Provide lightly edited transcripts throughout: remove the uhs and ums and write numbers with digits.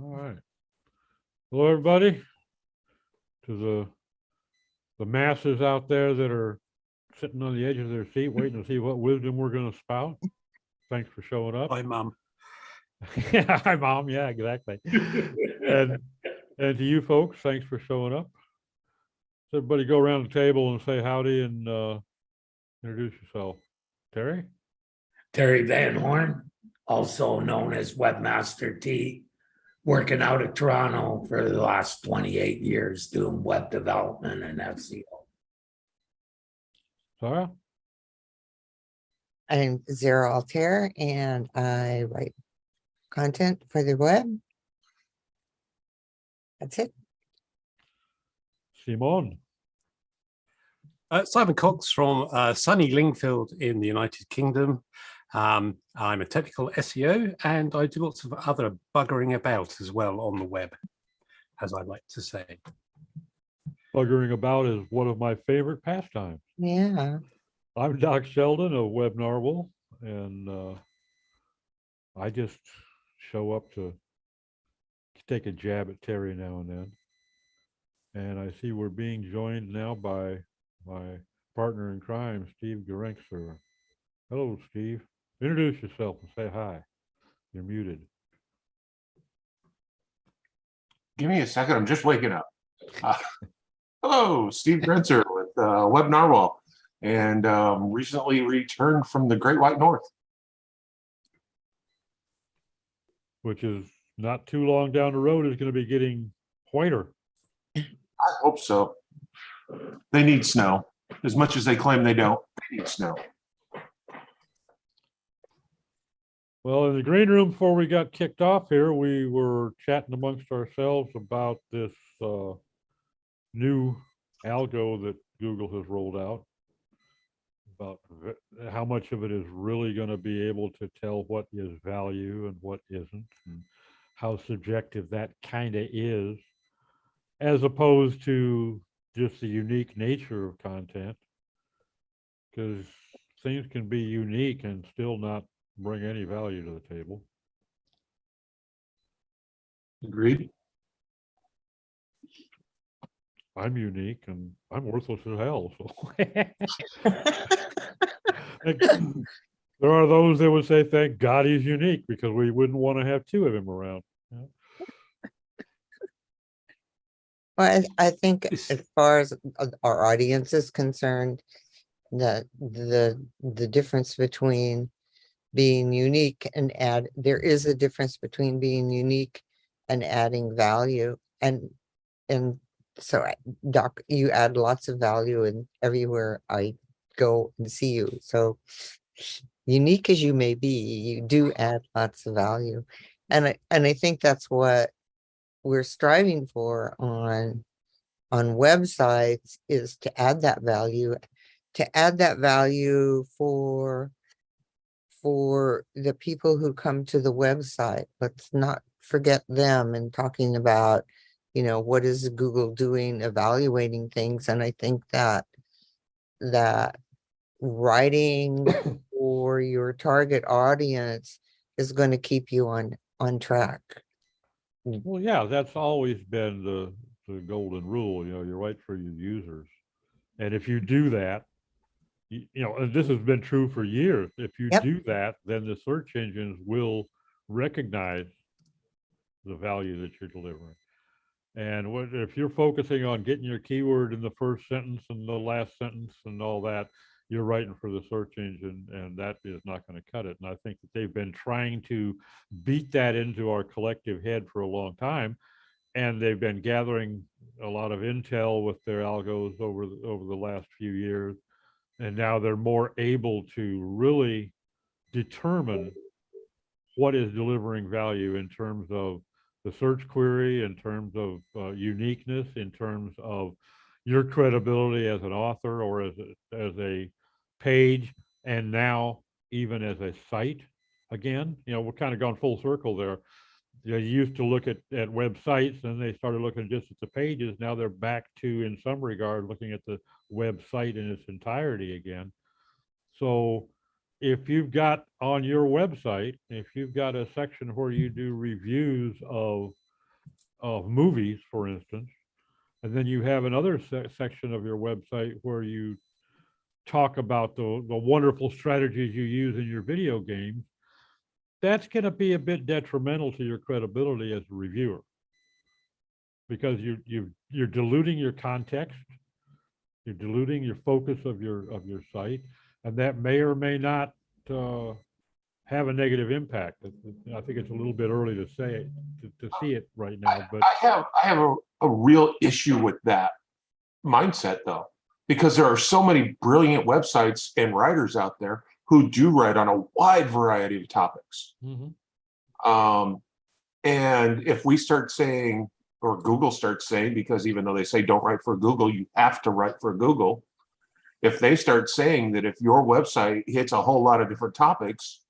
All right. Hello, everybody. To the masses out there that are sitting on the edge of their seat, waiting to see what wisdom we're going to spout. Thanks for showing up. Hi, Mum. Yeah, hi, Mom. Yeah, exactly. and and to you folks, thanks for showing up. So everybody go around the table and say howdy and introduce yourself. Terry? Terry Van Horn, also known as Webmaster T, working out of Toronto for the last 28 years doing web development and SEO. Sarah? I'm Zara Altair and I write content for the web. That's it. Simone? Simon Cox from sunny Lingfield in the United Kingdom. I'm a technical SEO and I do lots of other buggering about as well on the web, as I like to say. Buggering about is one of my favorite pastimes. Yeah. I'm Doc Sheldon of Web Narwhal, and I just show up to take a jab at Terry now and then. And I see we're being joined now by my partner in crime, Steve Gerenkser. Hello, Steve. Introduce yourself and say hi. You're muted. Give me a second. I'm just waking up. Hello, Steve Grenzer with Web Narwhal, and recently returned from the Great White North. Which is not too long down the road is going to be getting whiter. I hope so. They need snow. As much as they claim they don't, they need snow. Well, in the green room before we got kicked off here, we were chatting amongst ourselves about this new algo that Google has rolled out, about how much of it is really going to be able to tell what is value and what isn't, and how subjective that kind of is, as opposed to just the unique nature of content, because things can be unique and still not bring any value to the table. Agreed. I'm unique and I'm worthless as hell. So there are those that would say, thank God he's unique, because we wouldn't want to have two of him around. Well, I think This- as far as our audience is concerned, that the difference between being unique and there is a difference between being unique and adding value. And so Doc, you add lots of value in everywhere I go and see you. So unique as you may be, you do add lots of value. And I think that's what we're striving for on websites, is to add that value, for the people who come to the website. Let's not forget them, and talking about, what is Google doing, evaluating things. And I think that writing for your target audience is going to keep you on track. Well, yeah, that's always been the golden rule. You write for your users. And if you do that, and this has been true for years, if you Yep. do that, then the search engines will recognize the value that you're delivering. And if you're focusing on getting your keyword in the first sentence and the last sentence and all that, you're writing for the search engine, and that is not going to cut it. And I think that they've been trying to beat that into our collective head for a long time, and they've been gathering a lot of intel with their algos over the last few years, and now they're more able to really determine what is delivering value in terms of the search query, in terms of uniqueness, in terms of your credibility as an author or as a page, and now even as a site. Again, we're kind of gone full circle there. You used to look at websites, and they started looking just at the pages. Now they're back to, in some regard, looking at the website in its entirety again. So if you've got on your website, if you've got a section where you do reviews of of movies, for instance, and then you have another section of your website where you talk about the wonderful strategies you use in your video games, that's going to be a bit detrimental to your credibility as a reviewer, because you're diluting your context, you're diluting your focus of your site, and that may or may not have a negative impact. I think it's a little bit early to say it, to see it right now, but I have a real issue with that mindset, though, because there are so many brilliant websites and writers out there who do write on a wide variety of topics. And if we start saying, or Google starts saying, because even though they say don't write for Google, you have to write for Google. If they start saying that if your website hits a whole lot of different topics,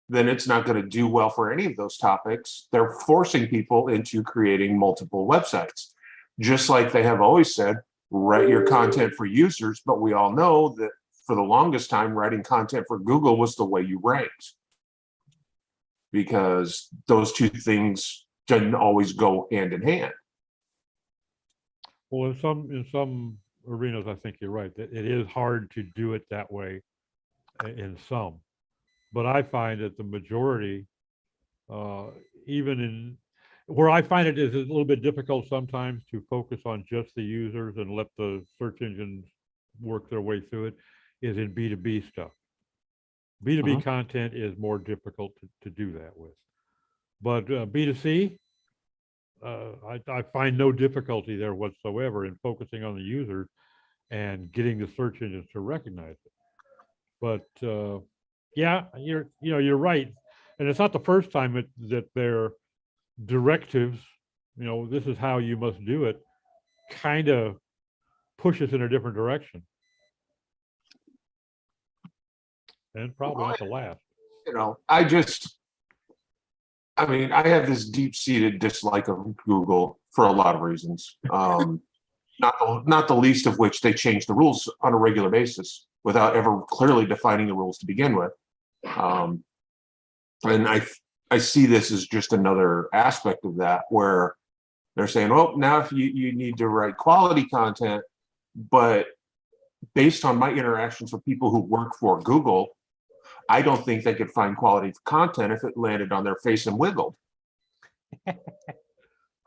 then it's not going to do well for any of those topics. They're forcing people into creating multiple websites. Just like they have always said, write your content for users, but we all know that for the longest time, writing content for Google was the way you ranked, because those two things didn't always go hand in hand. well, in some arenas, I think you're right. That it is hard to do it that way in some, but I find that the majority, even in where I find it is a little bit difficult sometimes to focus on just the users and let the search engines work their way through it, is in B2B stuff. B2B content is more difficult to do that with. But B2C, I find no difficulty there whatsoever in focusing on the users and getting the search engines to recognize it. But yeah, you're right. And it's not the first time that their directives, this is how you must do it, kind of pushes in a different direction. And probably not the last. I have this deep-seated dislike of Google for a lot of reasons. Not the least of which they change the rules on a regular basis without ever clearly defining the rules to begin with. And I see this as just another aspect of that, where they're saying, well, now if you need to write quality content, but based on my interactions with people who work for Google, I don't think they could find quality content if it landed on their face and wiggled.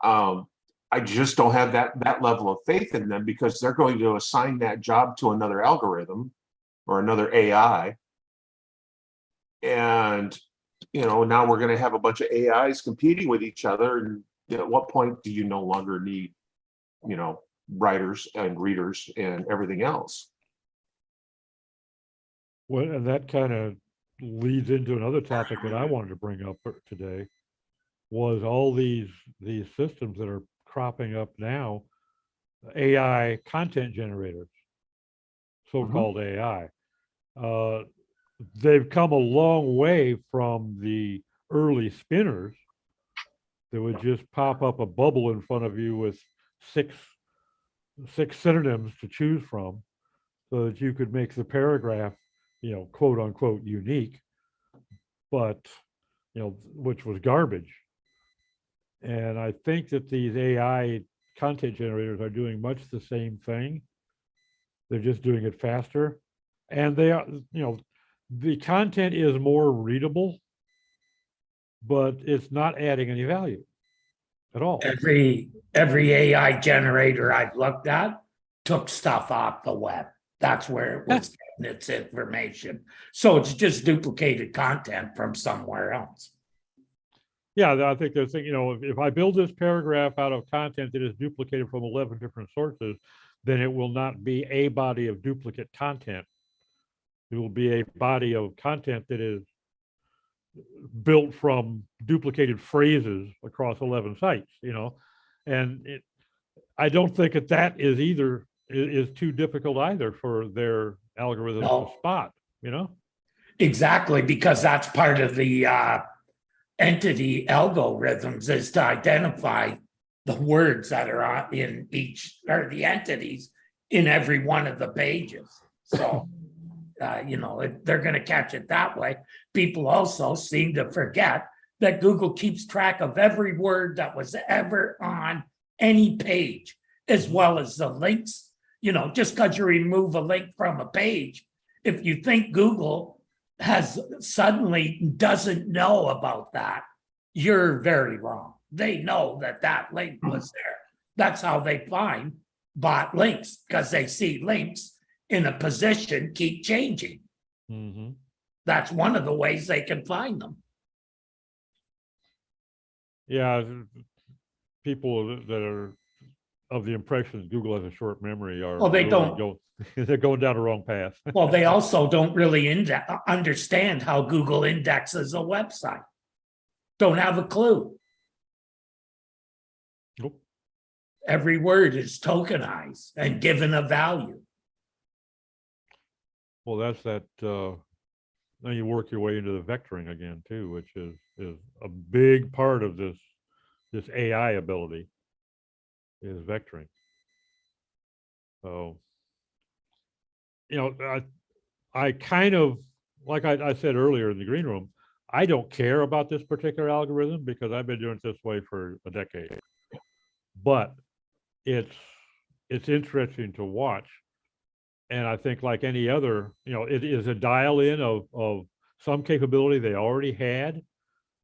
I just don't have that level of faith in them, because they're going to assign that job to another algorithm or another AI. And, now we're going to have a bunch of AIs competing with each other. And at what point do you no longer need, writers and readers and everything else? Well, and that kind of leads into another topic that I wanted to bring up today, was all these systems that are cropping up now, AI content generators, so-called AI. They've come a long way from the early spinners that would just pop up a bubble in front of you with six synonyms to choose from, so that you could make the paragraph, quote unquote unique, but which was garbage. And I think that these AI content generators are doing much the same thing. They're just doing it faster, and they are, the content is more readable, but it's not adding any value at all. Every AI generator I've looked at took stuff off the web. That's where it was getting its information. So it's just duplicated content from somewhere else. Yeah, I think they're thinking, if I build this paragraph out of content that is duplicated from 11 different sources, then it will not be a body of duplicate content. It will be a body of content that is built from duplicated phrases across 11 sites, and I don't think that is too difficult either for their algorithms to spot, Exactly, because that's part of the entity algorithms, is to identify the words that are in each, or the entities in every one of the pages. So, they're going to catch it that way. People also seem to forget that Google keeps track of every word that was ever on any page, as well as the links. You know, just because you remove a link from a page, if you think Google has suddenly doesn't know about that, you're very wrong. They know that that link was there. That's how they find bot links, because they see links in a position keep changing. Mhm. That's one of the ways they can find them. Yeah, people that are of the impression that Google has a short memory are Well, they really don't. they're going down the wrong path. Well, they also don't really understand how Google indexes a website. Don't have a clue. Nope. Every word is tokenized and given a value. Well, that's that. Then you work your way into the vectoring again too, which is a big part of this AI ability is vectoring. So, you know, I kind of, like I said earlier in the green room, I don't care about this particular algorithm because I've been doing it this way for a decade. But it's interesting to watch. And I think like any other, you know, it is a dial in of some capability they already had.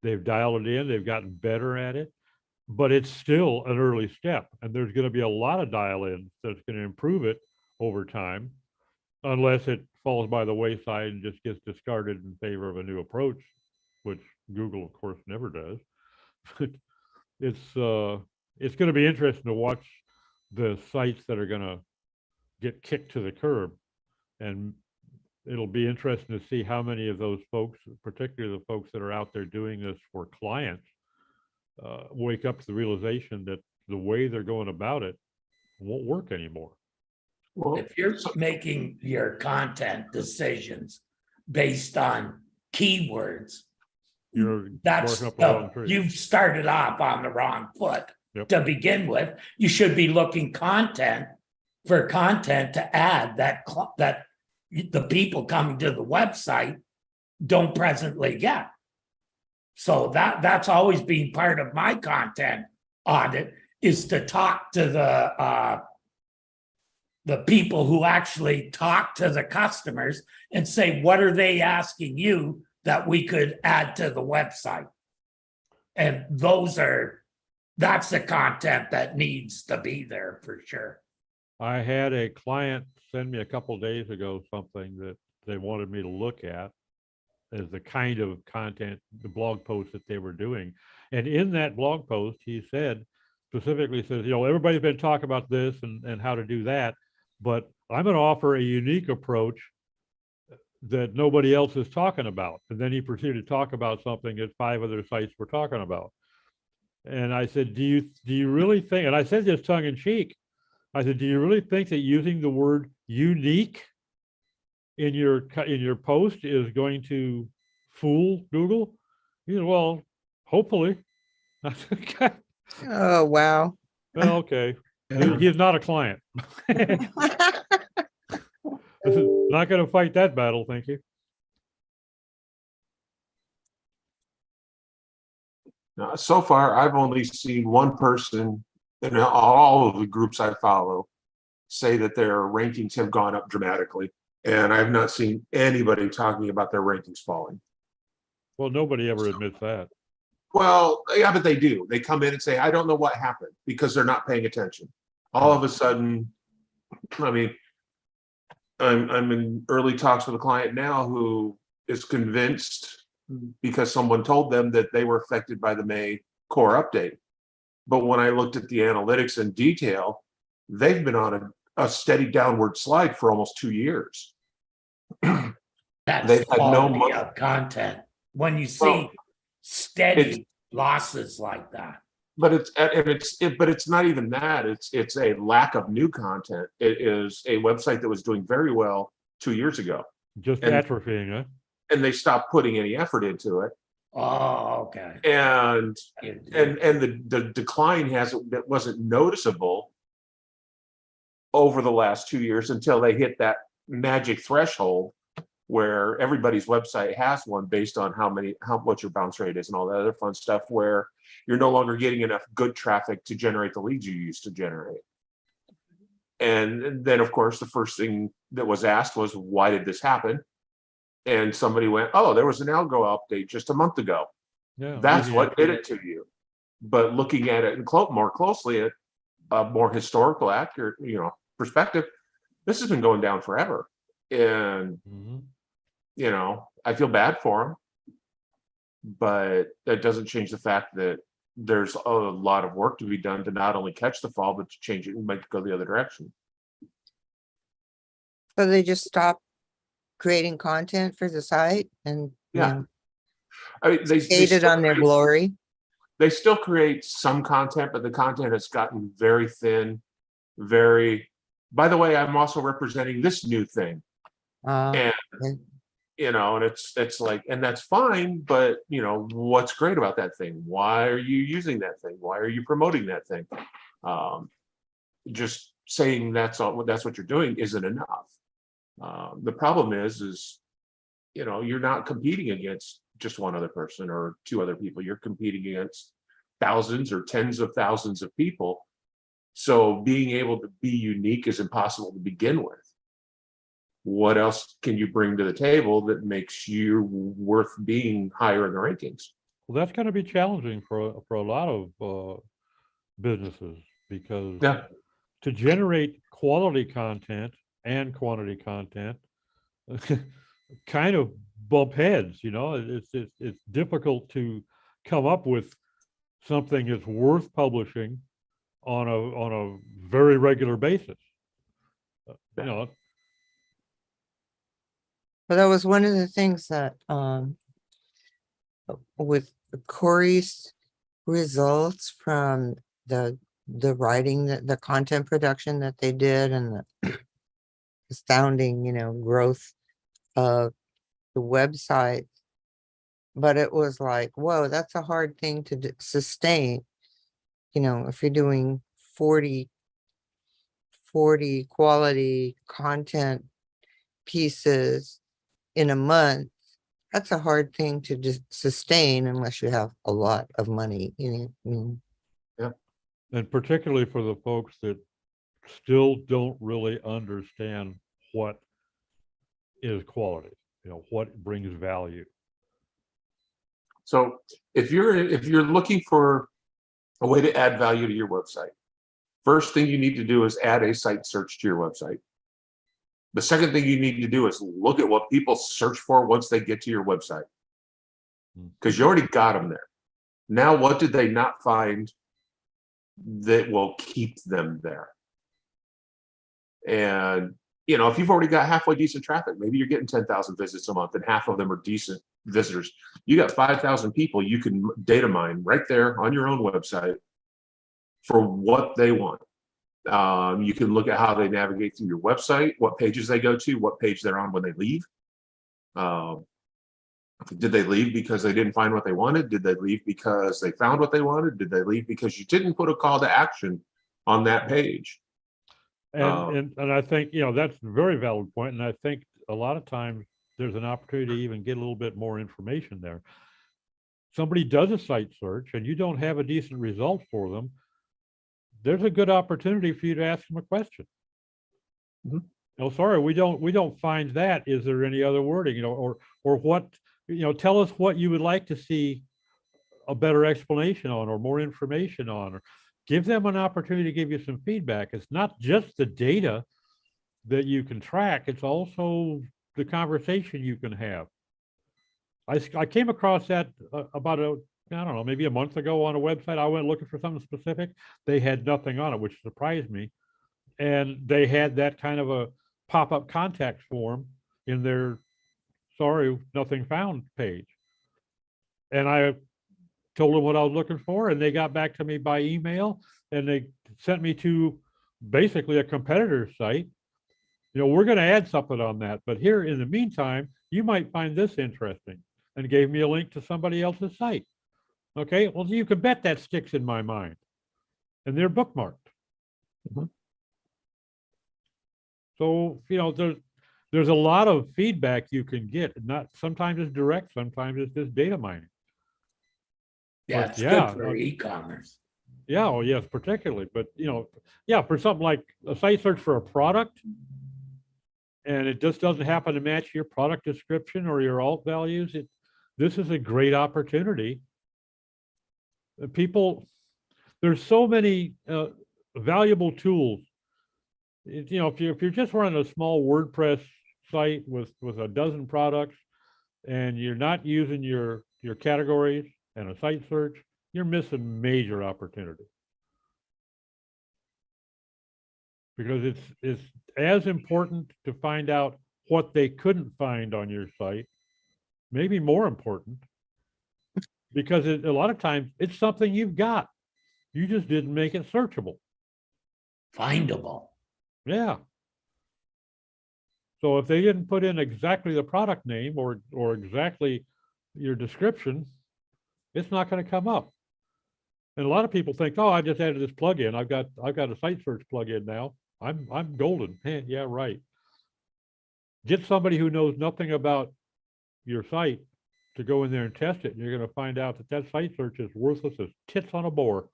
They've dialed it in, they've gotten better at it, but it's still an early step. And there's going to be a lot of dial ins that's going to improve it over time, unless it falls by the wayside and just gets discarded in favor of a new approach, which Google, of course, never does. But it's going to be interesting to watch the sites that are going to get kicked to the curb, and it'll be interesting to see how many of those folks, particularly the folks that are out there doing this for clients, wake up to the realization that the way they're going about it won't work anymore. Well, If you're making your content decisions based on keywords, You're that's barking up the wrong tree. you've started off on the wrong foot. Yep. To begin with. You should be looking for content to add that the people coming to the website don't presently get. So that's always been part of my content audit, is to talk to the people who actually talk to the customers and say, what are they asking you that we could add to the website? And that's the content that needs to be there for sure. I had a client send me a couple days ago something that they wanted me to look at as the kind of content, the blog post that they were doing. And in that blog post, he specifically says, you know, everybody's been talking about this and how to do that, but I'm going to offer a unique approach that nobody else is talking about. And then he proceeded to talk about something that 5 other sites were talking about. And I said, do you really think, and I said this tongue in cheek, I said, do you really think that using the word unique in your post is going to fool Google? He said, well, hopefully. I said, okay. Oh, wow. Well, okay. He is not a client. This is not going to fight that battle, thank you. So far, I've only seen one person in all of the groups I follow say that their rankings have gone up dramatically. And I've not seen anybody talking about their rankings falling. Well, nobody ever admits that. Well, yeah, but they do. They come in and say, I don't know what happened, because they're not paying attention. All of a sudden, I mean, I'm in early talks with a client now who is convinced, because someone told them, that they were affected by the May core update. But when I looked at the analytics in detail, they've been on a steady downward slide for almost 2 years. That's They've had no quality of content. When you see steady losses like that. But it's not even that. It's a lack of new content. It is a website that was doing very well 2 years ago, Just atrophying, huh? and they stopped putting any effort into it. Oh, okay. And the decline wasn't noticeable over the last 2 years until they hit that magic threshold where everybody's website has one based on what your bounce rate is and all that other fun stuff, where you're no longer getting enough good traffic to generate the leads you used to generate. And then, of course, the first thing that was asked was, why did this happen? And somebody went, oh, there was an algo update just a month ago. Yeah. That's maybe what did it to you. But looking at it more closely at a more historical, accurate, perspective, this has been going down forever. And, Mhm. I feel bad for them, but that doesn't change the fact that there's a lot of work to be done to not only catch the fall, but to change it and make it go the other direction. So they just stopped creating content for the site and, Yeah. I mean, they skated still on their create- glory. They still create some content, but the content has gotten very thin, by the way, I'm also representing this new thing. And, okay. and it's like, and that's fine, but what's great about that thing? Why are you using that thing? Why are you promoting that thing? Just saying that's what you're doing isn't enough. The problem is, you're not competing against just one other person or two other people. You're competing against thousands or tens of thousands of people. So being able to be unique is impossible to begin with. What else can you bring to the table that makes you worth being higher in the rankings? Well, that's going to be challenging for a lot of businesses, because to generate quality content and quantity content kind of bump heads. It's difficult to come up with something that's worth publishing on a very regular basis. Well, that was one of the things that with Corey's results from the writing, the content production that they did, and the astounding, growth of the website. But it was like, whoa, that's a hard thing to sustain. If you're doing 40 quality content pieces in a month, that's a hard thing to just sustain unless you have a lot of money. And particularly for the folks that still don't really understand what is quality, what brings value. So if you're looking for a way to add value to your website, first thing you need to do is add a site search to your website. The second thing you need to do is look at what people search for once they get to your website, because you already got them there. Now, what did they not find that will keep them there? And, if you've already got halfway decent traffic, maybe you're getting 10,000 visits a month and half of them are decent visitors. You got 5,000 people you can data mine right there on your own website for what they want. You can look at how they navigate through your website, what pages they go to, what page they're on when they leave. Did they leave because they didn't find what they wanted? Did they leave because they found what they wanted? Did they leave because you didn't put a call to action on that page? And I think, that's a very valid point. And I think a lot of times there's an opportunity to even get a little bit more information there. Somebody does a site search and you don't have a decent result for them, there's a good opportunity for you to ask them a question. No, sorry, we don't find that. Is there any other wording, or what, tell us what you would like to see a better explanation on, or more information on, or give them an opportunity to give you some feedback. It's not just the data that you can track, it's also the conversation you can have. I came across that about I don't know, maybe a month ago on a website. I went looking for something specific. They had nothing on it, which surprised me. And they had that kind of a pop-up contact form in their sorry, nothing found page. And I told them what I was looking for, and they got back to me by email, and they sent me to basically a competitor's site. We're going to add something on that, but here in the meantime, you might find this interesting, and gave me a link to somebody else's site. Okay, well, you can bet that sticks in my mind, and they're bookmarked. So, there's a lot of feedback you can get. Not sometimes it's direct, sometimes it's just data mining. Yeah, But it's yeah, good for e-commerce. Yeah, oh yes, particularly. But yeah, for something like a site search for a product, and it just doesn't happen to match your product description or your alt values, this is a great opportunity. People, there's so many valuable tools. If you're just running a small WordPress site with a dozen products, and you're not using your categories and a site search, you're missing major opportunity. Because it's as important to find out what they couldn't find on your site, maybe more important, because a lot of times it's something you've got. You just didn't make it searchable. Findable. Yeah. So if they didn't put in exactly the product name or exactly your description, it's not going to come up. And a lot of people think, oh, I just added this plugin. I've got a site search plugin now. I'm golden. Yeah, right. Get somebody who knows nothing about your site to go in there and test it, and you're going to find out that site search is worthless as tits on a board.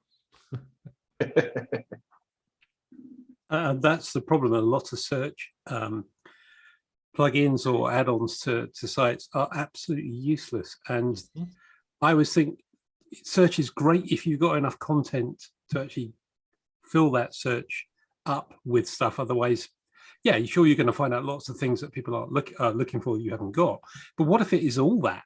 That's the problem. A lot of search plugins or add-ons to sites are absolutely useless. And I always think search is great if you've got enough content to actually fill that search up with stuff. Otherwise, yeah, sure, you're going to find out lots of things that people are looking for that you haven't got. But what if it is all that?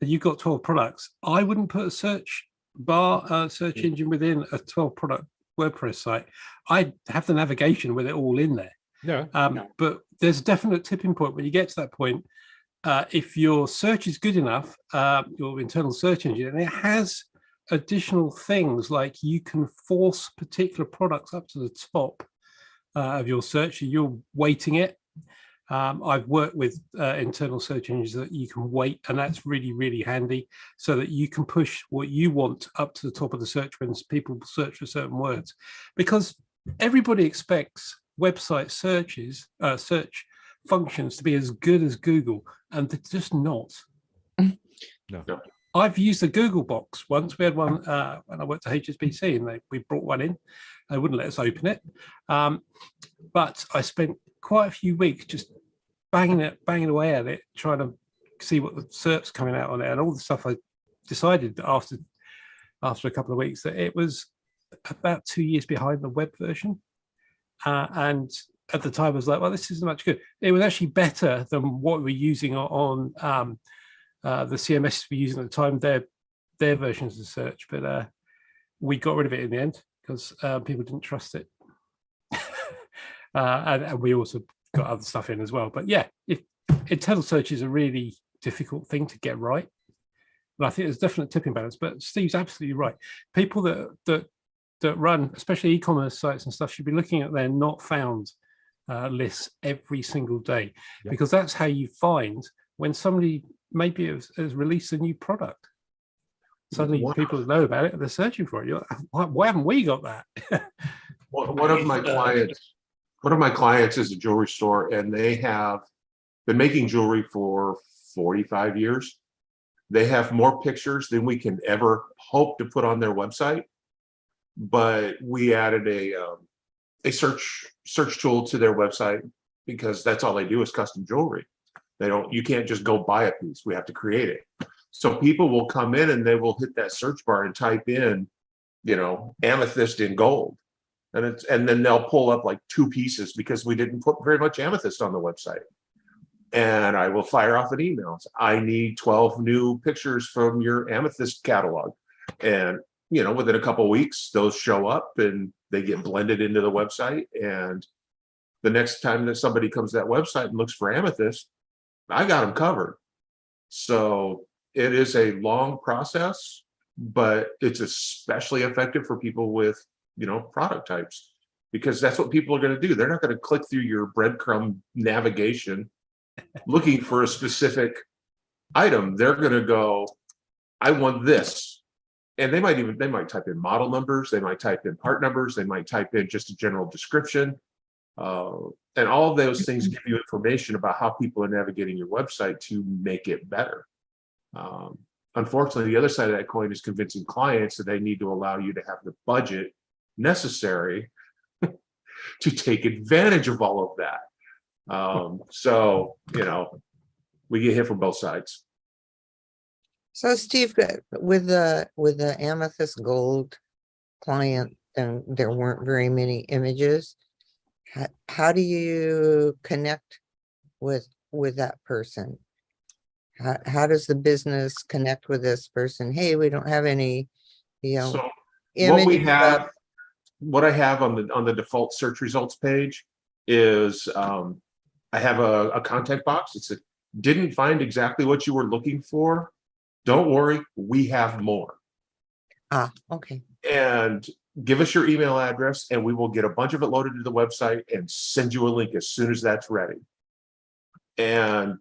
And you've got 12 products? I wouldn't put a search bar, search engine within a 12 product WordPress site. I'd have the navigation with it all in there. Yeah. But there's a definite tipping point when you get to that point. If your search is good enough, your internal search engine, and it has additional things like you can force particular products up to the top of your search, and you're weighting it. I've worked with internal search engines that you can weight, and that's really, really handy, so that you can push what you want up to the top of the search when people search for certain words. Because everybody expects website search functions to be as good as Google, and they're just not. No. I've used the Google box once. We had one when I worked at HSBC, and we brought one in. They wouldn't let us open it, but I spent quite a few weeks just banging away at it, trying to see what the SERP's coming out on it, and all the stuff. I decided after a couple of weeks that it was about 2 years behind the web version, and at the time I was like, well, this isn't much good. It was actually better than what we were using on the CMS we were using at the time, their versions of search, but we got rid of it in the end because people didn't trust it. And we also got other stuff in as well. But yeah, internal search is a really difficult thing to get right. And I think there's definite tipping balance, but Steve's absolutely right. People that run, especially e-commerce sites and stuff, should be looking at their not found lists every single day, because that's how you find when somebody maybe has released a new product. Suddenly people know about it and they're searching for it. You're like, why haven't we got that? One of my clients is a jewelry store, and they have been making jewelry for 45 years. They have more pictures than we can ever hope to put on their website. But we added a search tool to their website because that's all they do is custom jewelry. You can't just go buy a piece. We have to create it. So people will come in and they will hit that search bar and type in, amethyst in gold. And then they'll pull up like 2 pieces because we didn't put very much amethyst on the website. And I will fire off an email. I need 12 new pictures from your amethyst catalog. And, within a couple of weeks, those show up and they get blended into the website. And the next time that somebody comes to that website and looks for amethyst, I got them covered. So it is a long process, but it's especially effective for people with, product types, because that's what people are going to do. They're not going to click through your breadcrumb navigation looking for a specific item. They're going to go, I want this. And they might type in model numbers. They might type in part numbers. They might type in just a general description. And all of those things give you information about how people are navigating your website to make it better. Unfortunately, the other side of that coin is convincing clients that they need to allow you to have the budget necessary to take advantage of all of that. So, we get hit from both sides. So Steve, with the Amethyst Gold client, and there weren't very many images. How do you connect with that person? How does the business connect with this person? Hey, we don't have any, So images up. what I have on the default search results page is I have a contact box. It's didn't find exactly what you were looking for. Don't worry, we have more. Ah, okay. And give us your email address and we will get a bunch of it loaded to the website and send you a link as soon as that's ready. And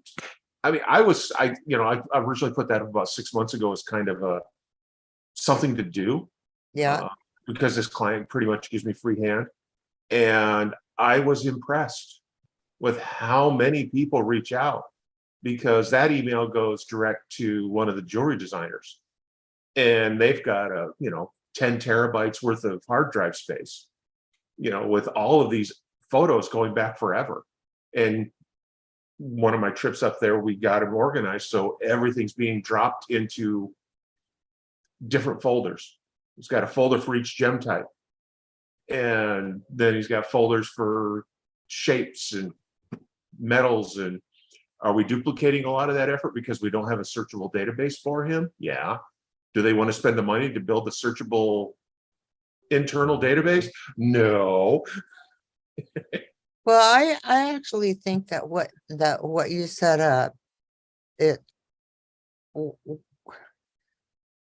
I mean, I originally put that about 6 months ago as kind of something to do. Yeah. Because this client pretty much gives me free hand. And I was impressed with how many people reach out, because that email goes direct to one of the jewelry designers. And they've got 10 terabytes worth of hard drive space, with all of these photos going back forever. And one of my trips up there, we got them organized so everything's being dropped into different folders. He's got a folder for each gem type. And then he's got folders for shapes and metals. And are we duplicating a lot of that effort because we don't have a searchable database for him? Yeah. Do they want to spend the money to build a searchable internal database? No. Well, I actually think that what you set up, it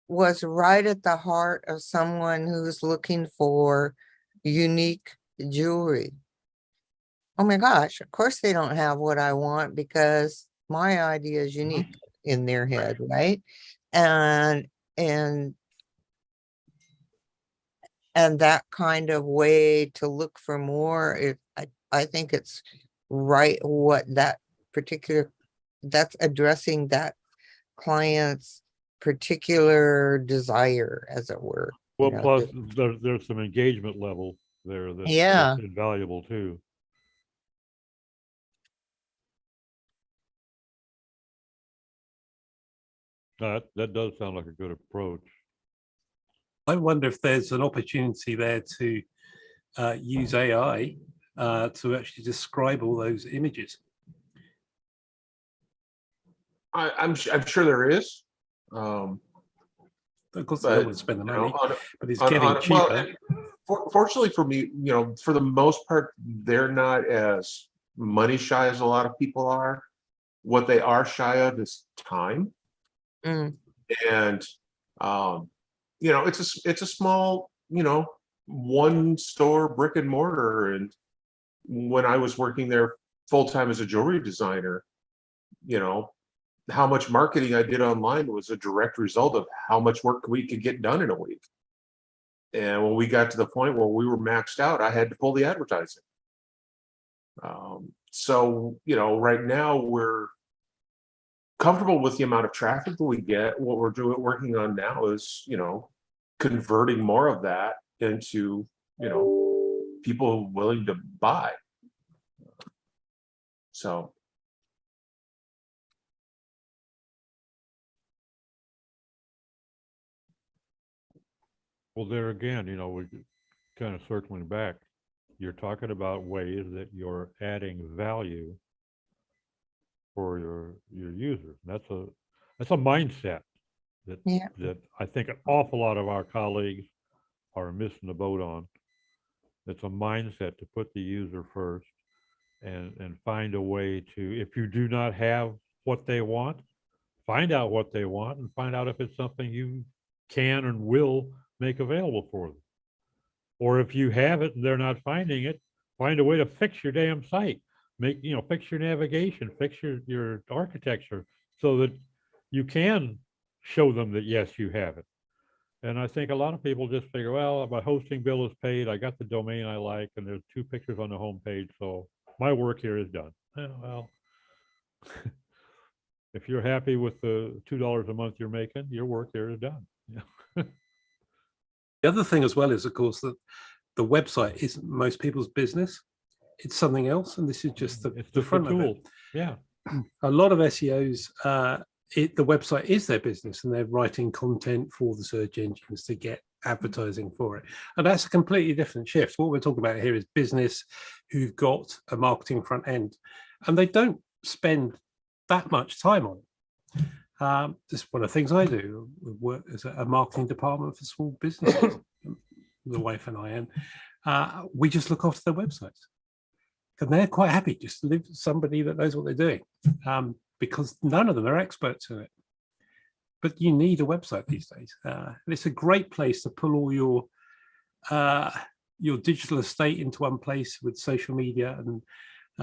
was right at the heart of someone who's looking for unique jewelry. Oh my gosh, of course they don't have what I want because my idea is unique in their head, right? And that kind of way to look for more, I think it's right what that's addressing that client's particular desire, as it were. Well, plus there's some engagement level there Yeah. that's invaluable too. That does sound like a good approach. I wonder if there's an opportunity there to use AI to actually describe all those images. I'm sure there is. Of course, But, they don't want to spend the money, but it's on- getting on- cheaper. well, fortunately for me, for the most part, they're not as money shy as a lot of people are. What they are shy of is time. Mm. And it's a small, one store brick and mortar. And when I was working there full time as a jewelry designer, how much marketing I did online was a direct result of how much work we could get done in a week. And when we got to the point where we were maxed out, I had to pull the advertising. So, right now we're comfortable with the amount of traffic that we get. What we're working on now is, converting more of that into, people willing to buy. So. Well, there again, we're kind of circling back. You're talking about ways that you're adding value for your users. That's a mindset that Yeah. that I think an awful lot of our colleagues are missing the boat on. It's a mindset to put the user first and find a way to, if you do not have what they want, find out what they want and find out if it's something you can and will make available for them. Or if you have it and they're not finding it, find a way to fix your damn site. Fix your navigation, fix your architecture so that you can show them that, yes, you have it. And I think a lot of people just figure, well, my hosting bill is paid, I got the domain I like, and there's 2 pictures on the homepage, so my work here is done. Well, if you're happy with the $2 a month you're making, your work there is done. Yeah. The other thing as well is, of course, that the website isn't most people's business. It's something else, and this is just It's the just a front of it. tool. Yeah. A lot of SEOs, the website is their business, and they're writing content for the search engines to get advertising for it. And that's a completely different shift. What we're talking about here is business who've got a marketing front end, and they don't spend that much time on it. This is one of the things I do. We work as a marketing department for small businesses. The wife and I, and we just look after their websites. And they're quite happy just to live with somebody that knows what they're doing, because none of them are experts in it. But you need a website these days. And it's a great place to pull all your digital estate into one place with social media and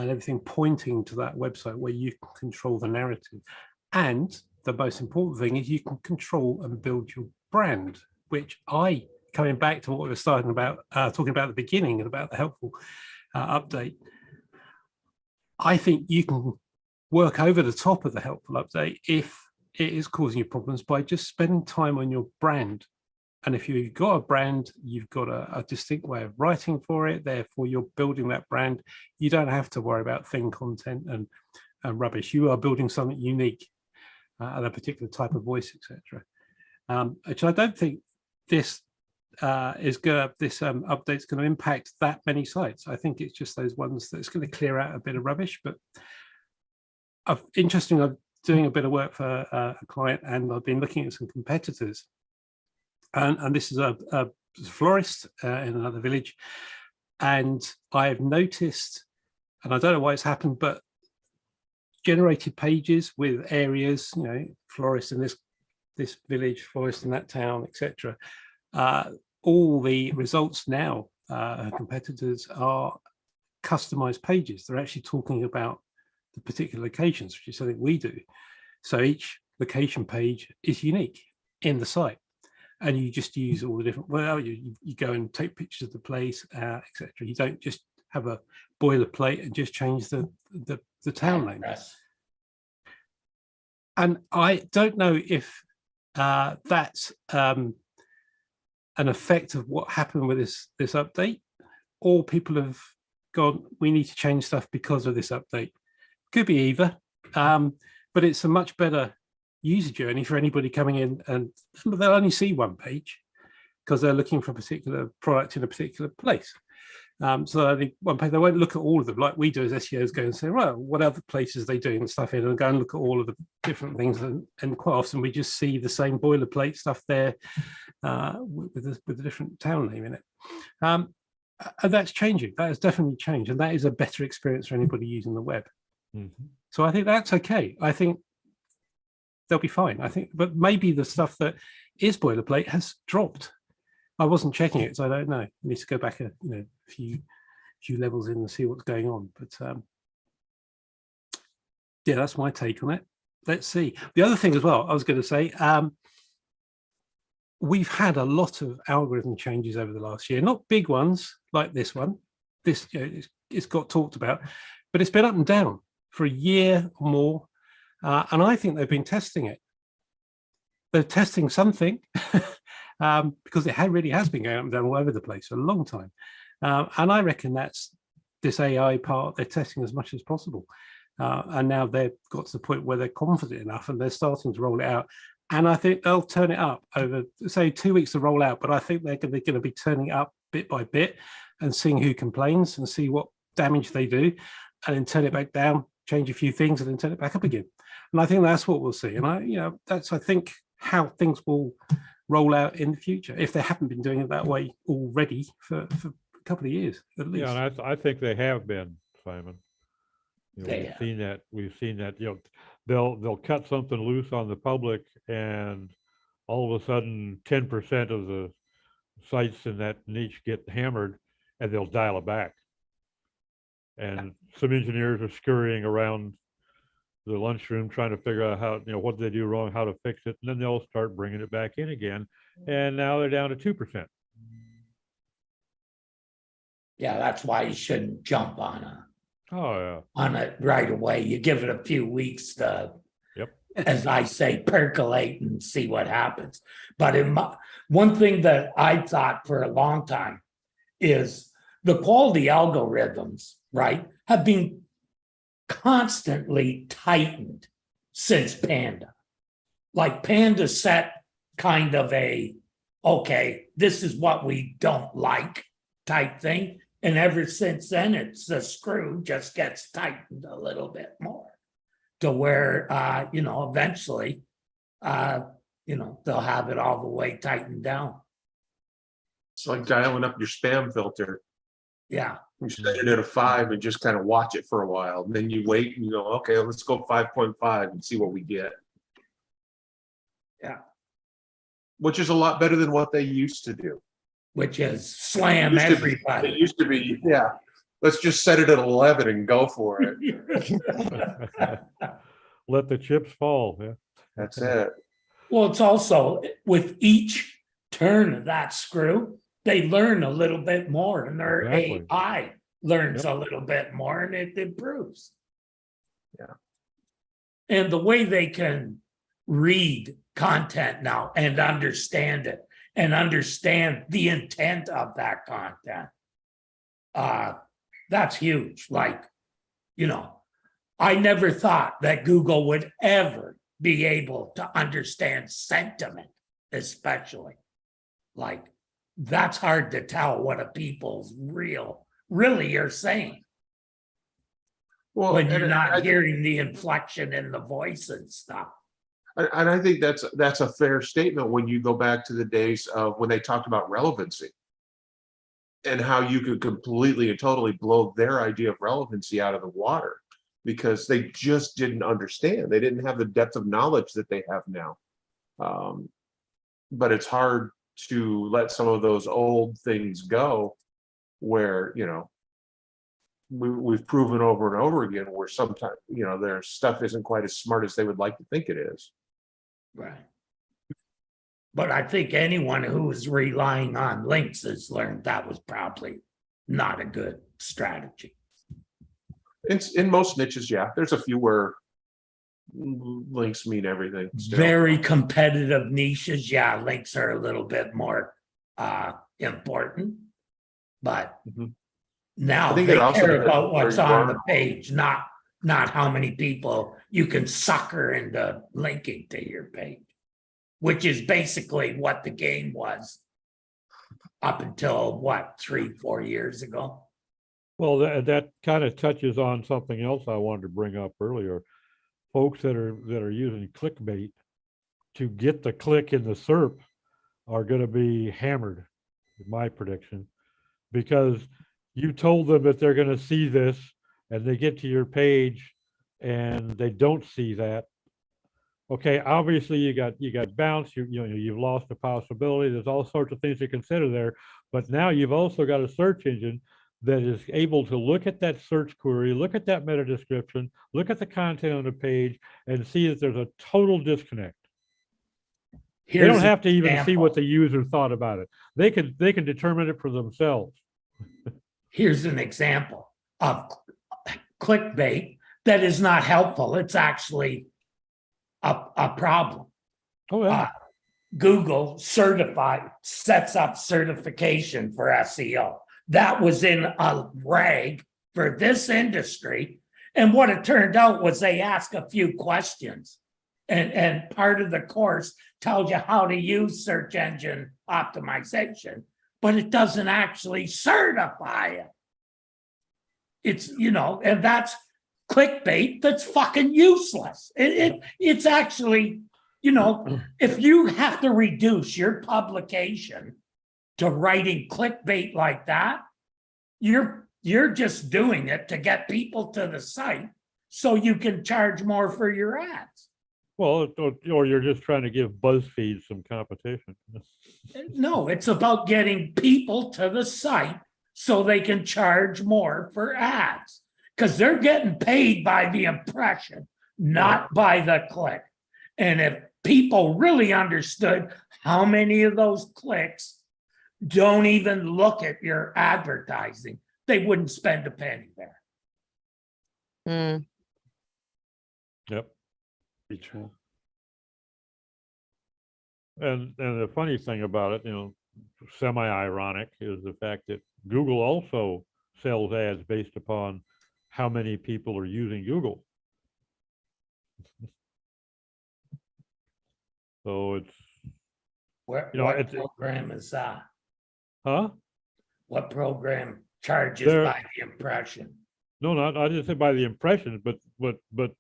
everything pointing to that website where you can control the narrative. And the most important thing is you can control and build your brand, which coming back to what we were talking about at the beginning and about the helpful update, I think you can work over the top of the helpful update if it is causing you problems by just spending time on your brand. And if you've got a brand, you've got a distinct way of writing for it, therefore you're building that brand. You don't have to worry about thin content and rubbish. You are building something unique and a particular type of voice, etc. Which I don't think this update's going to impact that many sites. I think it's just those ones that's going to clear out a bit of rubbish. But interesting, I'm doing a bit of work for a client, and I've been looking at some competitors. And this is a florist in another village, and I've noticed, and I don't know why it's happened, but generated pages with areas, florist in this village, florist in that town, etc. All the results now, competitors are customized pages. They're actually talking about the particular locations, which is something we do. So each location page is unique in the site, and you just use all the different, you go and take pictures of the place, etc. You don't just have a boilerplate and just change the town name. And I don't know if that's an effect of what happened with this update, or people have gone, we need to change stuff because of this update. Could be either, but it's a much better user journey for anybody coming in, and they'll only see one page because they're looking for a particular product in a particular place. So I think one page, they won't look at all of them like we do as SEOs, go and say, right, what other places are they doing stuff in, and go and look at all of the different things. And quite often we just see the same boilerplate stuff there with a different town name in it. And that's changing. That has definitely changed. And that is a better experience for anybody using the web. Mm-hmm. So I think that's okay. I think they'll be fine. I think, but maybe the stuff that is boilerplate has dropped. I wasn't checking it, so I don't know. I need to go back a few levels in and see what's going on. But yeah, that's my take on it. Let's see. The other thing as well, I was going to say, we've had a lot of algorithm changes over the last year. Not big ones like this one. This it's got talked about, but it's been up and down for a year or more, and I think they've been testing it. They're testing something. Because it really has been going up and down all over the place for a long time. And I reckon that's this AI part they're testing as much as possible. And now they've got to the point where they're confident enough and they're starting to roll it out. And I think they'll turn it up over, say, 2 weeks to roll out, but I think they're going to be turning it up bit by bit and seeing who complains and see what damage they do, and then turn it back down, change a few things, and then turn it back up again. And I think that's what we'll see. And that's, I think, how things will roll out in the future, if they haven't been doing it that way already for a couple of years at least. Yeah, and I think they have been, Simon. They We've have. seen that. We've seen that. They'll cut something loose on the public, and all of a sudden, 10% of the sites in that niche get hammered, and they'll dial it back. And some engineers are scurrying around the lunchroom trying to figure out how, what they do wrong, how to fix it, and then they'll start bringing it back in again. And now they're down to 2%. Yeah, that's why you shouldn't jump on Oh, yeah. it right away. You give it a few weeks to, Yep. as I say, percolate and see what happens. But one thing that I thought for a long time is the quality algorithms, right, have been constantly tightened since Panda. Like Panda set kind of okay, this is what we don't like type thing. And ever since then, the screw just gets tightened a little bit more to where, eventually, they'll have it all the way tightened down. It's like dialing up your spam filter. Yeah. You set it at a 5 and just kind of watch it for a while. And then you wait and you go, okay, let's go 5.5 and see what we get. Yeah. Which is a lot better than what they used to do. Which is slam It everybody. used to be, yeah, let's just set it at 11 and go for it. Let the chips fall. Yeah. That's it. Well, it's also with each turn of that screw, they learn a little bit more and their Exactly. AI learns Yep. a little bit more and it improves. Yeah. And the way they can read content now and understand it and understand the intent of that content, that's huge. Like, I never thought that Google would ever be able to understand sentiment, especially. Like, that's hard to tell what a people's really are saying Well, when you're and not hearing the inflection in the voice and stuff. And I think that's a fair statement when you go back to the days of when they talked about relevancy and how you could completely and totally blow their idea of relevancy out of the water because they just didn't understand. They didn't have the depth of knowledge that they have now. But it's hard to let some of those old things go where, we've proven over and over again where sometimes, their stuff isn't quite as smart as they would like to think it is. Right. But I think anyone who's relying on links has learned that was probably not a good strategy. It's in most niches, yeah. There's a few where links mean everything. Still. Very competitive niches, yeah, links are a little bit more important. But now I think they it also care depends about what's where you on are. the page, not how many people you can sucker into linking to your page, which is basically what the game was up until 3-4 years ago. Well, that kind of touches on something else I wanted to bring up earlier. Folks that are using clickbait to get the click in the SERP are going to be hammered, in my prediction, because you told them that they're going to see this and they get to your page and they don't see that. Okay, obviously you got bounce, you've lost the possibility. There's all sorts of things to consider there, but now you've also got a search engine that is able to look at that search query, look at that meta description, look at the content on the page, and see that there's a total disconnect. They don't have to even see what the user thought about it. They can determine it for themselves. Here's an example of clickbait that is not helpful. It's actually a problem. Oh, yeah. Google sets up certification for SEO. That was in a rag for this industry. And what it turned out was they ask a few questions. And part of the course tells you how to use search engine optimization, but it doesn't actually certify it. It's, and that's clickbait that's fucking useless. It's actually, if you have to reduce your publication to writing clickbait like that, you're just doing it to get people to the site so you can charge more for your ads. Well, or you're just trying to give BuzzFeed some competition. No, it's about getting people to the site so they can charge more for ads because they're getting paid by the impression, not by the click. And if people really understood how many of those clicks don't even look at your advertising, they wouldn't spend a penny there. Hmm. Yep. Be true. And the funny thing about it, semi-ironic, is the fact that Google also sells ads based upon how many people are using Google. So it's, What it's, program is that? huh? What program charges There- by the impression? No, I didn't say by the impressions, but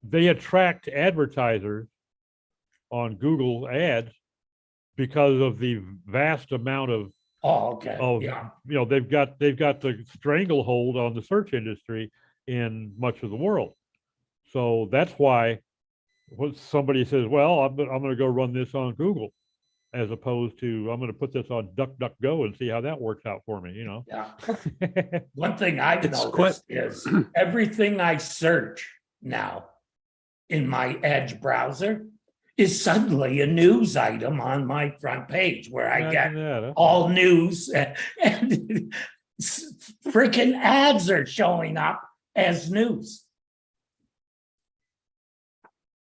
they attract advertisers on Google ads because of the vast amount of, Oh, okay, yeah. they've got the stranglehold on the search industry in much of the world. So that's why when somebody says, well, I'm going to go run this on Google, as opposed to I'm going to put this on DuckDuckGo and see how that works out for me, Yeah. One thing I've It's noticed is everything I search now in my Edge browser is suddenly a news item on my front page where I get Imagine that, huh? all news and freaking ads are showing up as news.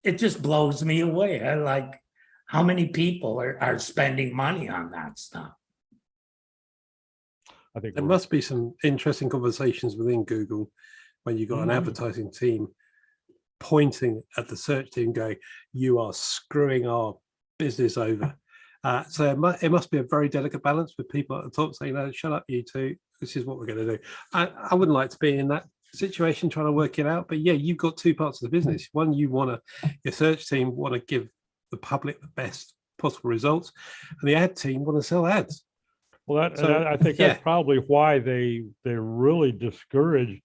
It just blows me away. I like how many people are spending money on that stuff. I think There we're- must be some interesting conversations within Google when you've got an Mhm. advertising team pointing at the search team going, you are screwing our business over. So it must be a very delicate balance with people at the top saying, no, shut up, you two. This is what we're going to do. I wouldn't like to be in that situation trying to work it out. But yeah, you've got two parts of the business. One, your search team want to give the public the best possible results. And the ad team want to sell ads. Well, So, I think yeah. that's probably why they really discourage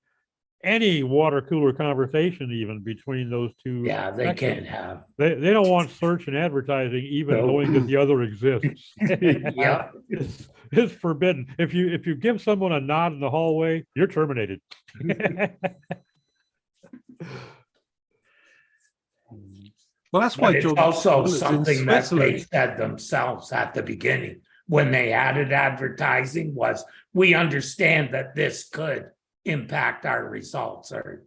any water cooler conversation even between those two. Yeah, they sections. can't have. They don't want search and advertising even No. knowing that the other exists. Yeah. It's forbidden. If you give someone a nod in the hallway, you're terminated. Well, that's why But it's John also Bullets in something that they Switzerland. said themselves at the beginning when they added advertising was, we understand that this could impact our results or,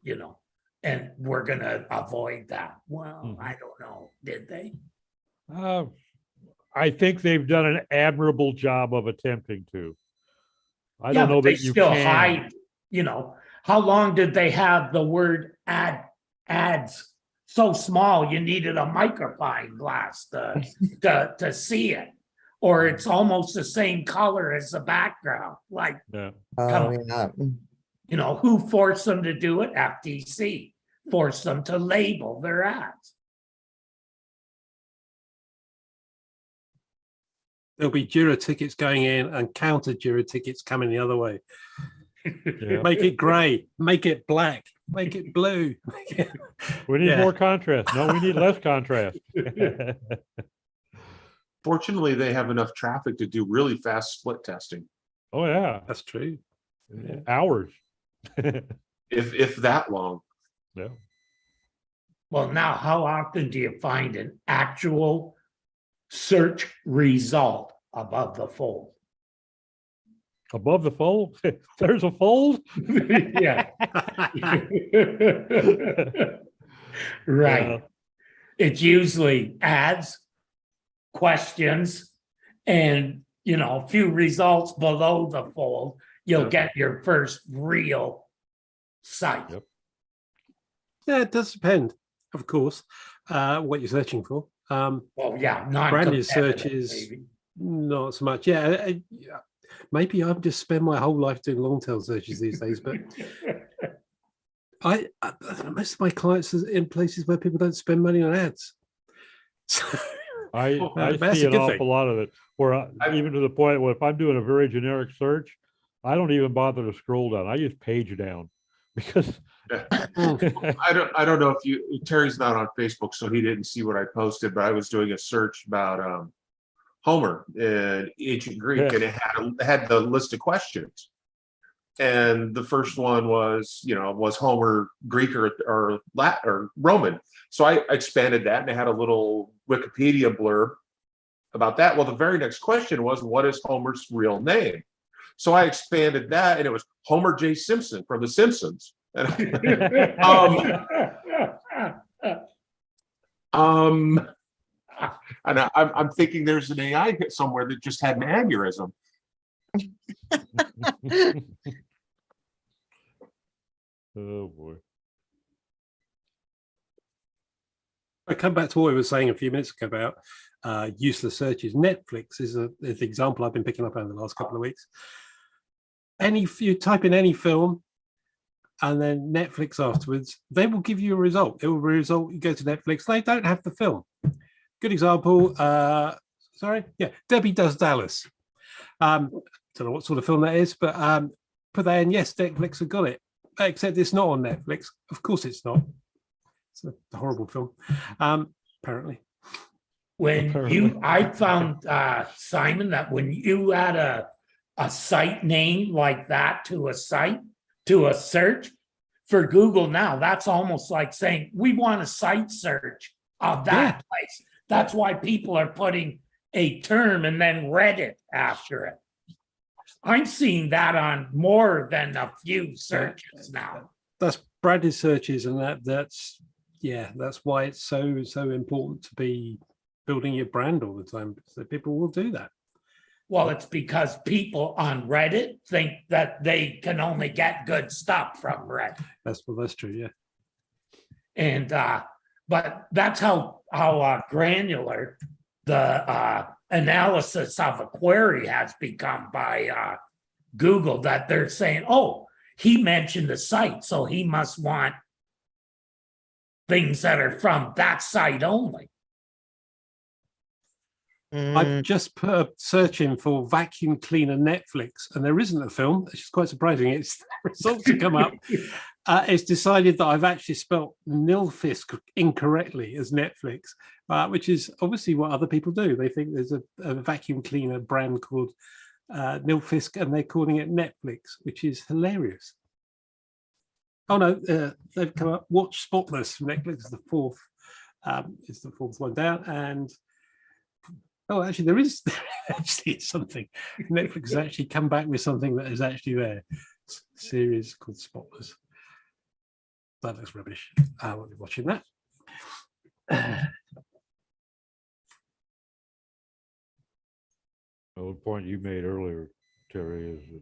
and we're gonna avoid that. Well, Mhm. I don't know. Did they? I think they've done an admirable job of attempting to. I Yeah, don't know but they that you still can. hide, how long did they have the word ads so small you needed a magnifying glass to see it? Or it's almost the same color as the background. Like, Yeah. Oh, Come yeah. who forced them to do it? FTC forced them to label their ads. There'll be Jura tickets going in and counter Jura tickets coming the other way. Yeah. Make it grey, make it black, make it blue. We need Yeah. more contrast. No, we need less contrast. Fortunately, they have enough traffic to do really fast split testing. Oh, yeah. That's true. Hours. If that long. Yeah. Well, now, how often do you find an actual search result above the fold? Above the fold? There's a fold? Yeah. Right. Yeah. It's usually ads, questions, and a few results below the fold. You'll Yeah. get your first real site. Yep. Yeah, it does depend, of course, what you're searching for. Well, yeah, not Branded searches, not so much. Yeah, maybe I've just spent my whole life doing long tail searches these days, but I most of my clients are in places where people don't spend money on ads. So, I that's see a an good awful thing. lot of it, where even to the point where if I'm doing a very generic search, I don't even bother to scroll down. I use page down because I don't know if Terry's not on Facebook, so he didn't see what I posted, but I was doing a search about Homer in ancient Greek, Yeah. and it had the list of questions. And the first one was, was Homer Greek or Latin or Roman. So I expanded that and I had a little Wikipedia blurb about that. Well, the very next question was, what is Homer's real name? So I expanded that and it was Homer J. Simpson from The Simpsons. And I'm thinking there's an AI somewhere that just had an aneurysm. Oh, boy. I come back to what we were saying a few minutes ago about useless searches. Netflix is the example I've been picking up over the last couple of weeks. If you type in any film and then Netflix afterwards, they will give you a result. It will be a result. You go to Netflix, they don't have the film. Good example. Debbie Does Dallas. Don't know what sort of film that is, but put that in. Yes, Netflix have got it, except it's not on Netflix. Of course, it's not. It's a horrible film, apparently. I found, Simon, that when you add a site name like that to a search for Google now, that's almost like saying, we want a site search of that place. That's why people are putting a term and then Reddit after it. I'm seeing that on more than a few searches now. That's branded searches, and that's why it's so important to be building your brand all the time, so people will do that. Well, it's because people on Reddit think that they can only get good stuff from Reddit. That's true, yeah. And but that's how granular the analysis of a query has become by Google, that they're saying, oh, he mentioned the site, so he must want things that are from that site only. I've just put a search in for vacuum cleaner Netflix, and there isn't a film. It's just quite surprising. It's the results to come up. It's decided that I've actually spelt Nilfisk incorrectly as Netflix, which is obviously what other people do. They think there's a vacuum cleaner brand called Nilfisk, and they're calling it Netflix, which is hilarious. Oh no, they've come up. Watch Spotless from Netflix is the fourth. It's the fourth one down, and actually there is actually something. Netflix has actually come back with something that is actually there. It's a series called Spotless. That looks rubbish. I won't be watching that. The point you made earlier, Terry, is that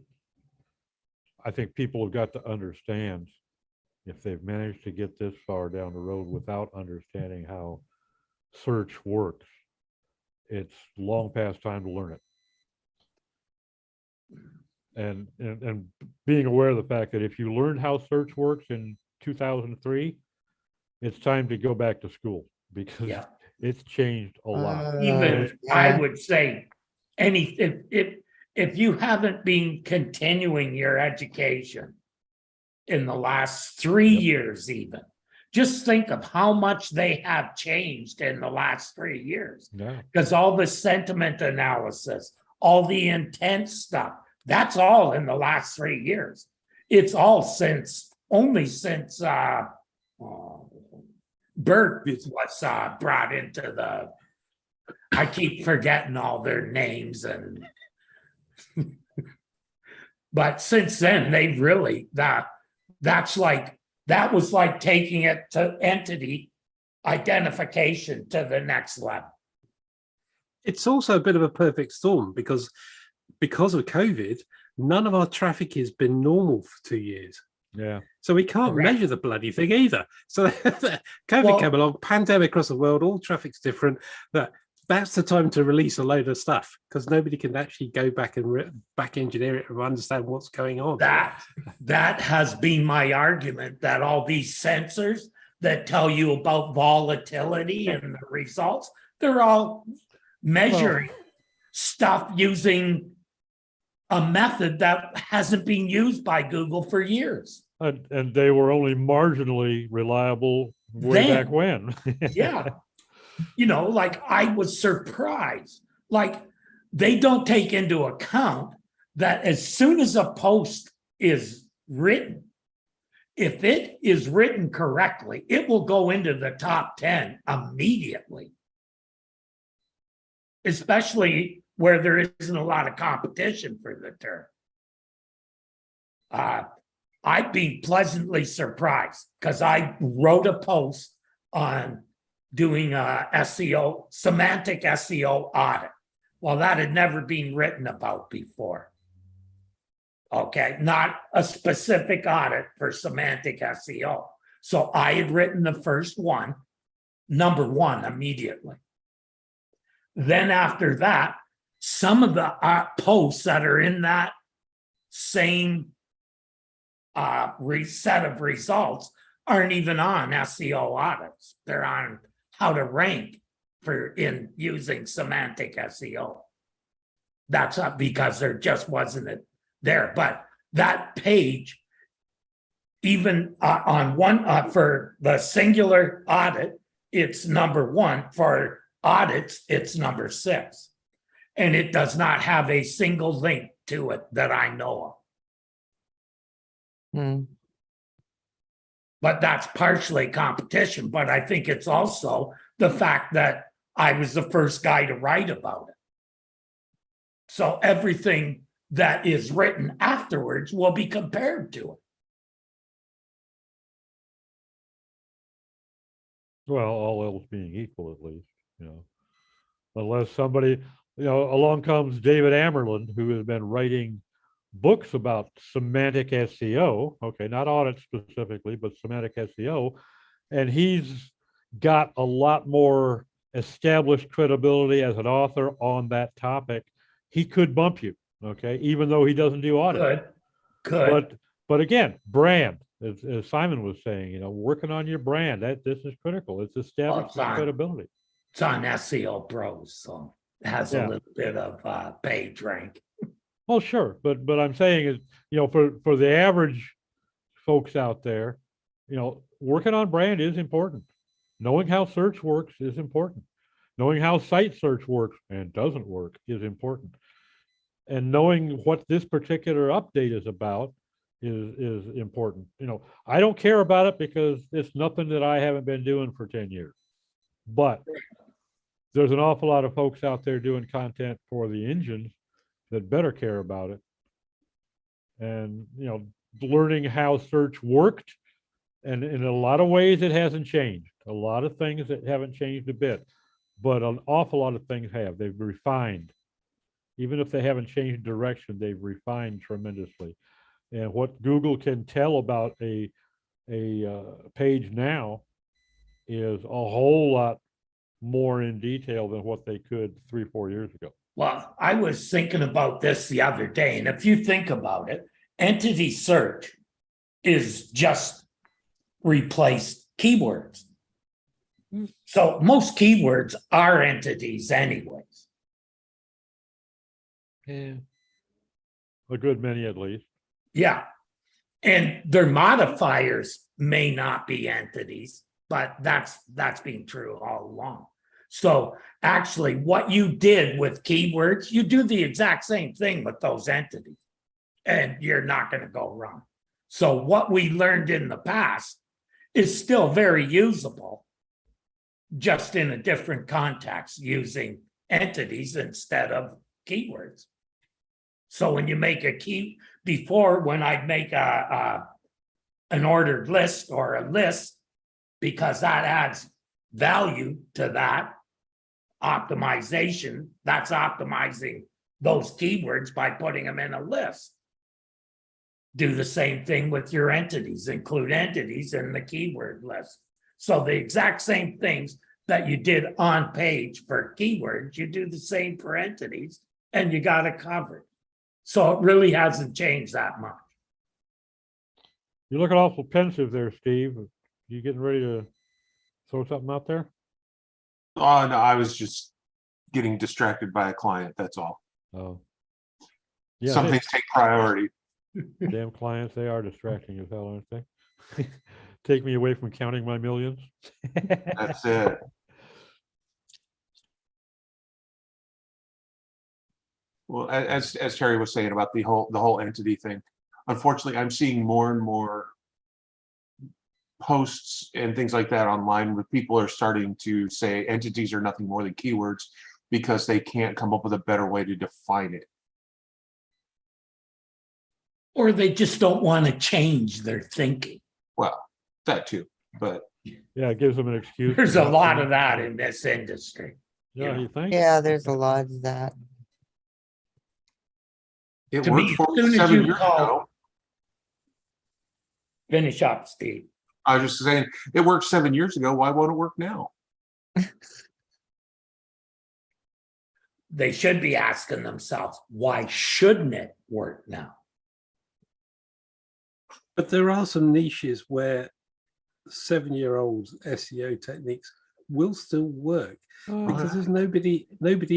I think people have got to understand, if they've managed to get this far down the road without understanding how search works, it's long past time to learn it. And being aware of the fact that if you learned how search works in 2003, it's time to go back to school, because it's changed a lot. Even I would say, if you haven't been continuing your education in the last 3 years, even just think of how much they have changed in the last 3 years. Because all the sentiment analysis, all the intent stuff, that's all in the last 3 years. It's all only since Bert was brought into the, I keep forgetting all their names, and but since then they've really that was like taking it to entity identification to the next level. It's also a bit of a perfect storm because of COVID, none of our traffic has been normal for 2 years. Yeah. So we can't measure the bloody thing either. So COVID came along, pandemic across the world, all traffic's different. That's the time to release a load of stuff, because nobody can actually go back and back engineer it and understand what's going on. That has been my argument, that all these sensors that tell you about volatility and the results, they're all measuring stuff using a method that hasn't been used by Google for years. And they were only marginally reliable way back when. Yeah. Like I was surprised. Like they don't take into account that as soon as a post is written. If it is written correctly, it will go into the top 10 immediately. Especially where there isn't a lot of competition for the term. I'd be pleasantly surprised because I wrote a post on doing a SEO, semantic SEO audit. Well, that had never been written about before. Okay, not a specific audit for semantic SEO. So I had written the first one, number one, immediately. Then after that, some of the posts that are in that same set of results aren't even on SEO audits. They're on how to rank for in using semantic SEO. That's not because there just wasn't it there, but that page, even on one for the singular audit, it's number one. For audits, it's number 6, and it does not have a single link to it that I know of. But that's partially competition, but I think it's also the fact that I was the first guy to write about it. So everything that is written afterwards will be compared to it. Well, all else being equal, at least, unless somebody, along comes David Amerlin, who has been writing books about semantic SEO, okay, not audit specifically, but semantic SEO, and he's got a lot more established credibility as an author on that topic. He could bump you, okay, even though he doesn't do audit. Good. But again, brand, as Simon was saying, working on your brand, this is critical. It's establishing credibility. It's on SEO Pros, so it has a little bit of page rank. Oh, sure, but I'm saying is, for the average folks out there, working on brand is important. Knowing how search works is important. Knowing how site search works and doesn't work is important. And knowing what this particular update is about is important. I don't care about it because it's nothing that I haven't been doing for 10 years. But there's an awful lot of folks out there doing content for the engines that better care about it. And, learning how search worked. And in a lot of ways, it hasn't changed. A lot of things that haven't changed a bit, but an awful lot of things have. They've refined. Even if they haven't changed direction, they've refined tremendously. And what Google can tell about a page now is a whole lot more in detail than what they could 3-4 years ago. Well, I was thinking about this the other day, and if you think about it, entity search is just replaced keywords. So most keywords are entities anyways. Yeah. A good many at least. Yeah. And their modifiers may not be entities, but that's been true all along. So actually what you did with keywords, you do the exact same thing with those entities, and you're not going to go wrong. So what we learned in the past is still very usable, just in a different context, using entities instead of keywords. So when you make a key, before when I'd make an ordered list or a list, because that adds value to that optimization, that's optimizing those keywords by putting them in a list. Do the same thing with your entities, include entities in the keyword list. So the exact same things that you did on page for keywords, you do the same for entities, and you got it covered. So it really hasn't changed that much. You're looking awful pensive there, Steve. You getting ready to throw something out there? Oh, no, I was just getting distracted by a client, that's all. Oh. Yeah, Some things take priority. damn clients, they are distracting as hell, aren't they? Take me away from counting my millions. That's it. Well, as Terry was saying about the whole entity thing, unfortunately, I'm seeing more and more posts and things like that online where people are starting to say entities are nothing more than keywords because they can't come up with a better way to define it. Or they just don't want to change their thinking. Well, that too, but Yeah, it gives them an excuse. There's to a not lot do of it. that in this industry. Yeah, you think? Yeah, there's a lot of that. it To me, worked as for me soon as 7 you years call- ago. Finish up, Steve. I was just saying, it worked 7 years ago. Why won't it work now? They should be asking themselves, why shouldn't it work now? But there are some niches where 7-year-old SEO techniques will still work because there's nobody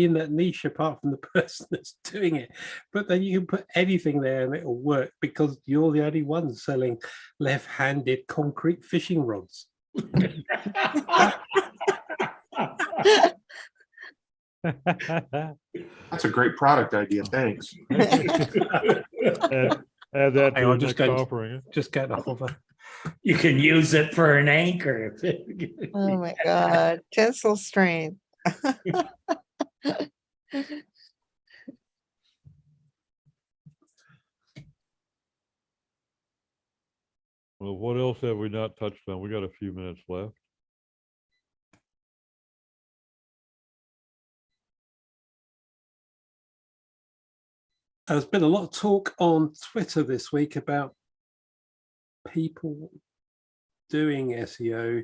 in that niche apart from the person that's doing it. But then you can put anything there and it'll work because you're the only one selling left-handed concrete fishing rods. That's a great product idea. Thanks. Add that Hang to on, the just next go- offering. Just get a hover. You can use it for an anchor. Oh my God, tensile strength. Well, what else have we not touched on? We got a few minutes left. There's been a lot of talk on Twitter this week about people doing SEO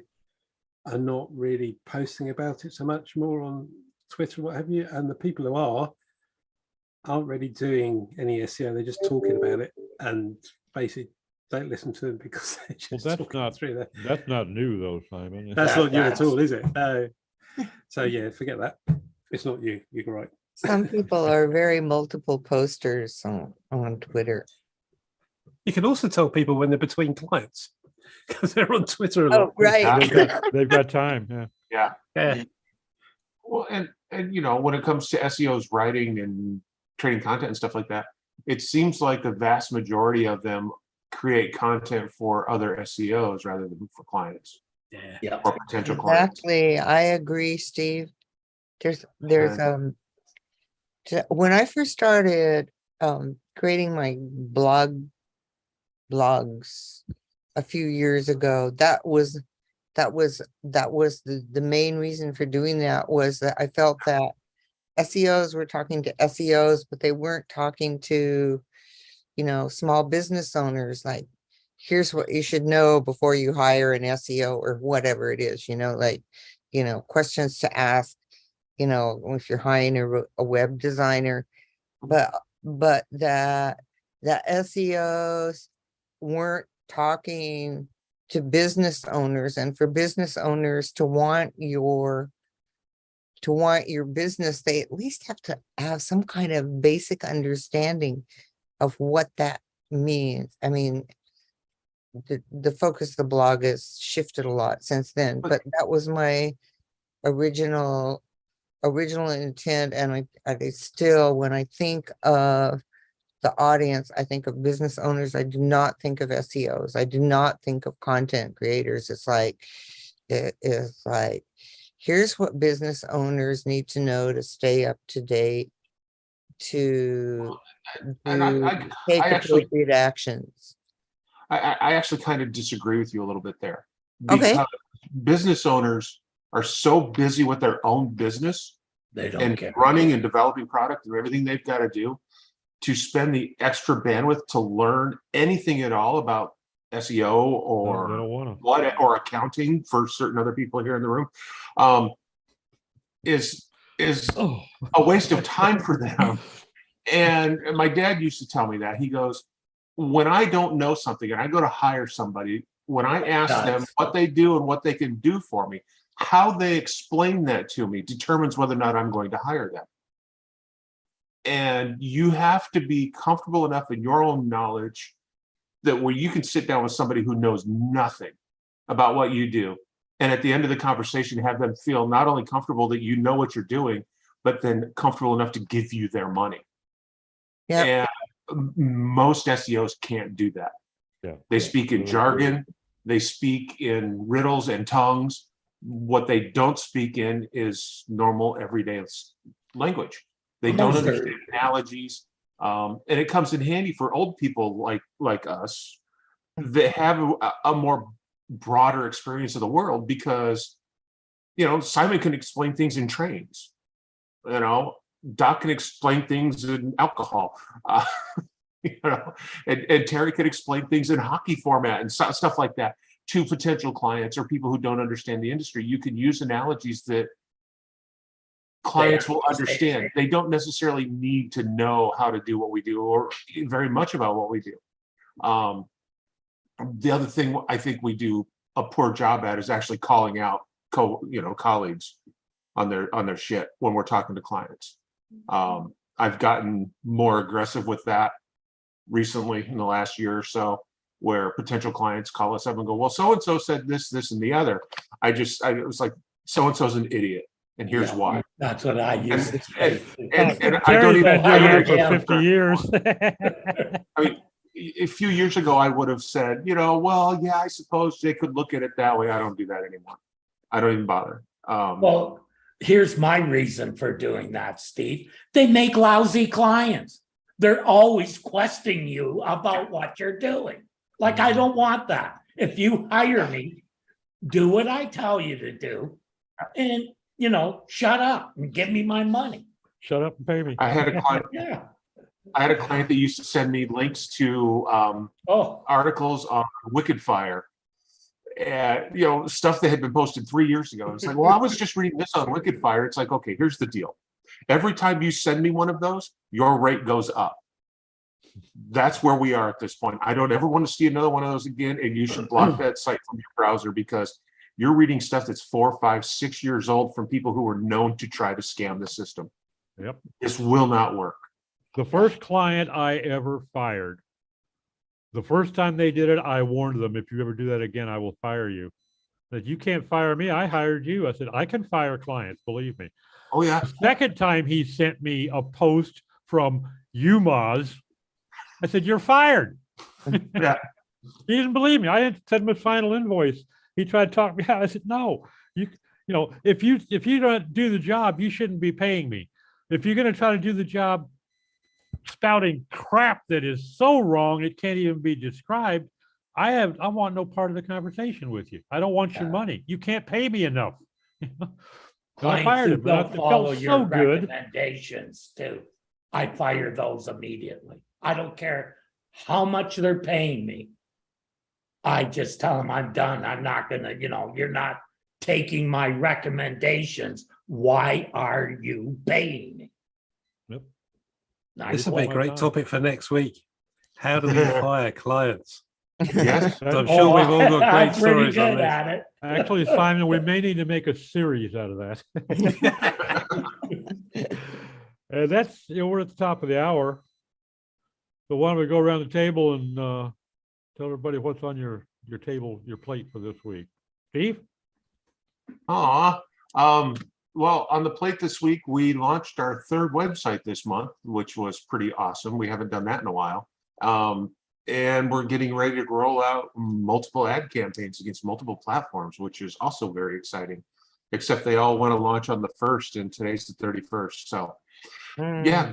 are not really posting about it so much more on Twitter, what have you, and the people who aren't really doing any SEO. They're just talking about it and basically don't listen to them because they're just that's talking not- through there. That's not new though, Simon. That's That- not you at that's- all, is it? No. So yeah, forget that. It's not you. You're right. Some people are very multiple posters on Twitter. You can also tell people when they're between clients because they're on Twitter a lot. Oh, right. They've got time. Yeah. Yeah. Well, and you know, when it comes to SEOs writing and trading content and stuff like that, it seems like the vast majority of them create content for other SEOs rather than for clients Yeah. Yeah. or potential clients. Exactly. I agree, Steve. There's when I first started creating my blogs a few years ago, that was the main reason for doing that, was that I felt that SEOs were talking to SEOs, but they weren't talking to, small business owners. Like, here's what you should know before you hire an SEO or whatever it is, questions to ask, if you're hiring a web designer, but that SEOs weren't talking to business owners, and for business owners to want your business, they at least have to have some kind of basic understanding of what that means. I mean, the focus of the blog has shifted a lot since then, but that was my original intent. And I still, when I think of the audience, I think of business owners. I do not think of SEOs. I do not think of content creators. It's like, here's what business owners need to know to stay up to date, to And take I actually- appropriate actions. I actually kind of disagree with you a little bit there. Okay. Because business owners are so busy with their own business They don't and care. running and developing product and everything they've got to do, to spend the extra bandwidth to learn anything at all about SEO They or don't want to. what, or accounting for certain other people here in the room, is Oh. a waste of time for them. And my dad used to tell me that. He goes, when I don't know something and I go to hire somebody, when I ask them what they do and what they can do for me, how they explain that to me determines whether or not I'm going to hire them. And you have to be comfortable enough in your own knowledge that where you can sit down with somebody who knows nothing about what you do, and at the end of the conversation have them feel not only comfortable that you know what you're doing, but then comfortable enough to give you their money. Yeah. And most SEOs can't do that. Yeah. They speak in jargon, they speak in riddles and tongues. What they don't speak in is normal everyday language. They don't Most are- understand analogies. And it comes in handy for old people like us that have a more broader experience of the world, because, Simon can explain things in trains. Doc can explain things in alcohol. And Terry could explain things in hockey format and stuff like that to potential clients or people who don't understand the industry. You can use analogies that clients will understand. They don't necessarily need to know how to do what we do or very much about what we do. The other thing I think we do a poor job at is actually calling out colleagues on their shit when we're talking to clients. I've gotten more aggressive with that recently in the last year or so, where potential clients call us up and go, well, so-and-so said this, this, and the other. I was like, so-and-so's an idiot, and here's why. That's what I used to say. And I don't Terry's even, been doing hire that for him. 50 years. I mean, a few years ago, I would have said, well, yeah, I suppose they could look at it that way. I don't do that anymore. I don't even bother. Well, here's my reason for doing that, Steve. They make lousy clients. They're always questioning you about what you're doing. Like, I don't want that. If you hire me, do what I tell you to do, and, shut up and give me my money. Shut up and pay me. I had a client. Yeah. I had a client that used to send me links to articles on Wicked Fire, stuff that had been posted 3 years ago. It's like, well, I was just reading this on Wicked Fire. It's like, okay, here's the deal. Every time you send me one of those, your rate goes up. That's where we are at this point. I don't ever want to see another one of those again, and you should block that site from your browser, because you're reading stuff that's 4, 5, 6 years old from people who are known to try to scam the system. Yep. This will not work. The first client I ever fired, the first time they did it, I warned them, if you ever do that again, I will fire you. That you can't fire me. I hired you. I said, I can fire clients, believe me. Oh, yeah. The second time he sent me a post from UMAS, I said, you're fired. Yeah. He didn't believe me. I didn't send him a final invoice. He tried to talk me out. I said, no, if you don't do the job, you shouldn't be paying me. If you're going to try to do the job spouting crap that is so wrong it can't even be described, I want no part of the conversation with you. I don't want your money. You can't pay me enough. I fired him. Don't It follow felt your so good. recommendations too. I fire those immediately. I don't care how much they're paying me. I just tell them I'm done. I'm not gonna, you're not taking my recommendations. Why are you paying me? Yep. This will be a my great time. topic for next week. How do we fire clients? Yes. I'm sure we've all got I'm great pretty stories on good this. at it. Actually, Simon, we may need to make a series out of that. And that's, we're at the top of the hour. So why don't we go around the table and tell everybody what's on your table, your plate for this week. Steve? Well, on the plate this week, we launched our third website this month, which was pretty awesome. We haven't done that in a while. And we're getting ready to roll out multiple ad campaigns against multiple platforms, which is also very exciting, except they all want to launch on the 1st, and today's the 31st. So yeah.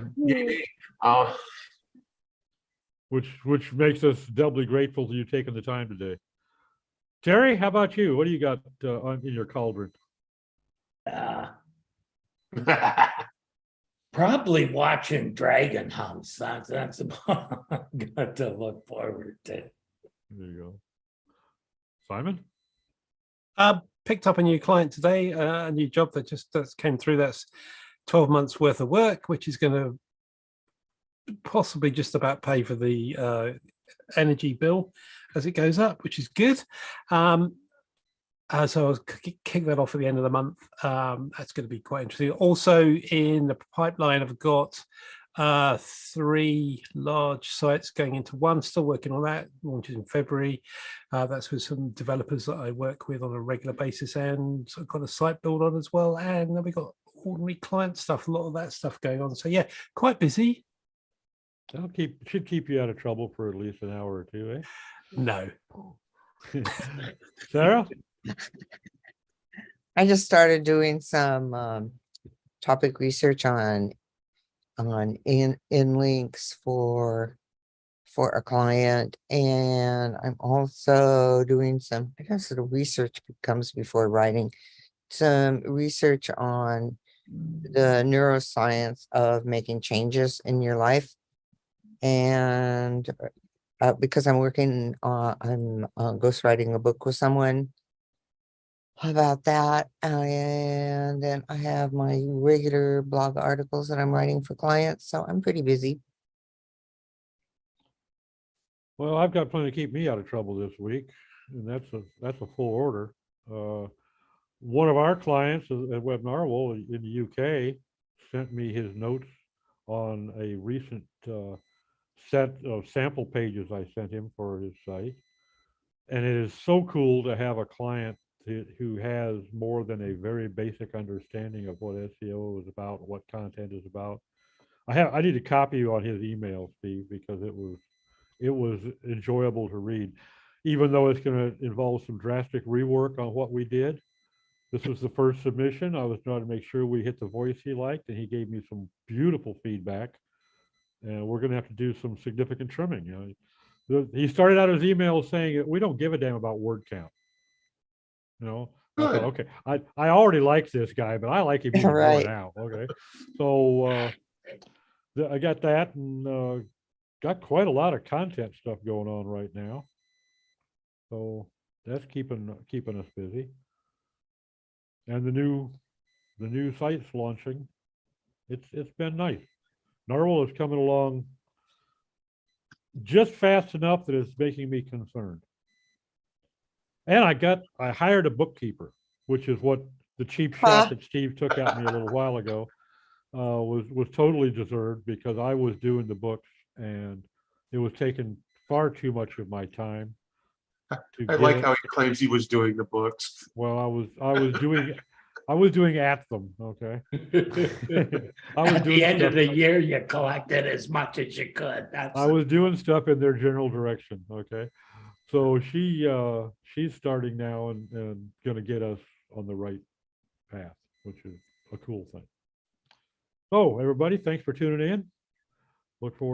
Which makes us doubly grateful to you taking the time today. Terry, how about you? What do you got in your cauldron? Probably watching Dragon House. That's about got to look forward to. There you go. Simon? Picked up a new client today, a new job that just came through. That's 12 months worth of work, which is going to possibly just about pay for the energy bill as it goes up, which is good. So I'll kick that off at the end of the month. That's going to be quite interesting. Also in the pipeline, I've got 3 large sites going into one, still working on that, launches in February. That's with some developers that I work with on a regular basis, and I've got a site build on as well. And then we've got ordinary client stuff, a lot of that stuff going on. So yeah, quite busy. Should keep you out of trouble for at least an hour or two, No. eh? Sarah? I just started doing some topic research on in links for a client, and I'm also doing some, I guess the research comes before writing, some research on the neuroscience of making changes in your life. And because I'm working I'm ghostwriting a book with someone about that. And then I have my regular blog articles that I'm writing for clients. So I'm pretty busy. Well, I've got plenty to keep me out of trouble this week, and that's a full order. One of our clients at Web Narwhal in the UK sent me his notes on a recent set of sample pages I sent him for his site. And it is so cool to have a client who has more than a very basic understanding of what SEO is about, what content is about. I need to copy you on his email, Steve, because it was enjoyable to read, even though it's going to involve some drastic rework on what we did. This was the first submission. I was trying to make sure we hit the voice he liked, and he gave me some beautiful feedback. And we're going to have to do some significant trimming. You know, he started out his email saying we don't give a damn about word count. You know, I thought, Good. okay, I already like this guy, but I like him even more Right. now. Okay, so I got that, and got quite a lot of content stuff going on right now. So that's keeping us busy. And the new site's launching. It's been nice. Narwhal is coming along just fast enough that it's making me concerned. And I hired a bookkeeper, which is what the cheap shot that Steve took at me a little while ago was totally deserved, because I was doing the books and it was taking far too much of my time. I like how he claims he was doing the books. Well, I was doing at them. Okay. I was At doing the end of stuff. the year, you collected as much as you could. That's I was doing stuff in their general direction. Okay. So she's starting now and going to get us on the right path, which is a cool thing. So everybody, thanks for tuning in. Look forward